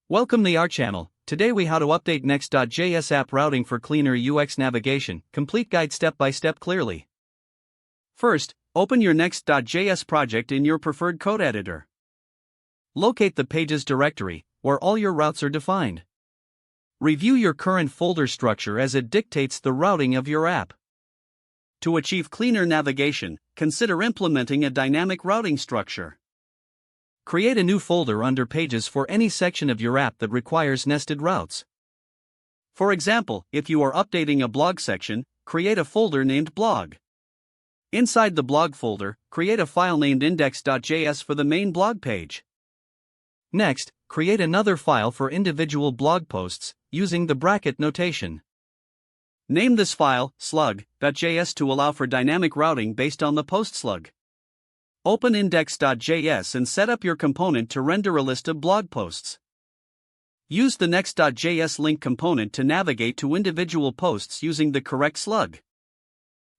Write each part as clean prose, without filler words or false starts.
Welcome to our channel. Today we how to update Next.js app routing for cleaner UX navigation. Complete guide step by step clearly. First, open your Next.js project in your preferred code editor. Locate the pages directory, where all your routes are defined. Review your current folder structure as it dictates the routing of your app. To achieve cleaner navigation, consider implementing a dynamic routing structure. Create a new folder under Pages for any section of your app that requires nested routes. For example, if you are updating a blog section, create a folder named Blog. Inside the blog folder, create a file named index.js for the main blog page. Next, create another file for individual blog posts, using the bracket notation. Name this file slug.js to allow for dynamic routing based on the post slug. Open index.js and set up your component to render a list of blog posts. Use the Next.js link component to navigate to individual posts using the correct slug.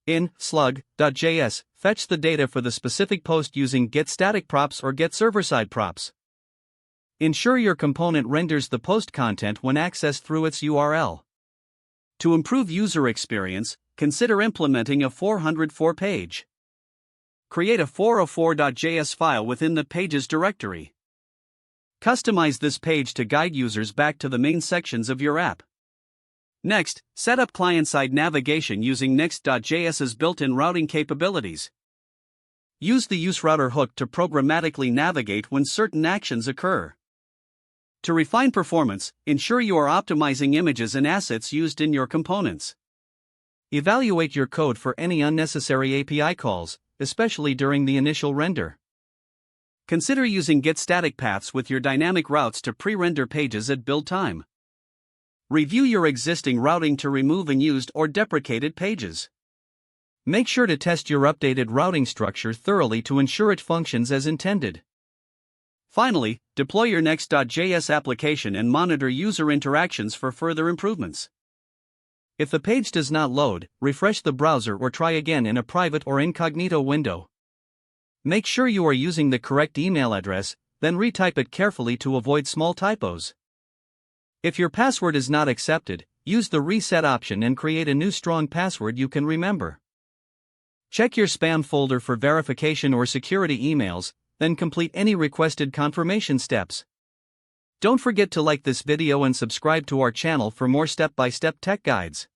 In slug.js, fetch the data for the specific post using getStaticProps or getServerSideProps. Ensure your component renders the post content when accessed through its URL. To improve user experience, consider implementing a 404 page. Create a 404.js file within the Pages directory. Customize this page to guide users back to the main sections of your app. Next, set up client-side navigation using Next.js's built-in routing capabilities. Use the useRouter hook to programmatically navigate when certain actions occur. To refine performance, ensure you are optimizing images and assets used in your components. Evaluate your code for any unnecessary API calls, especially during the initial render. Consider using getStaticPaths with your dynamic routes to pre-render pages at build time. Review your existing routing to remove unused or deprecated pages. Make sure to test your updated routing structure thoroughly to ensure it functions as intended. Finally, deploy your Next.js application and monitor user interactions for further improvements. If the page does not load, refresh the browser or try again in a private or incognito window. Make sure you are using the correct email address, then retype it carefully to avoid small typos. If your password is not accepted, use the reset option and create a new strong password you can remember. Check your spam folder for verification or security emails, then complete any requested confirmation steps. Don't forget to like this video and subscribe to our channel for more step-by-step tech guides.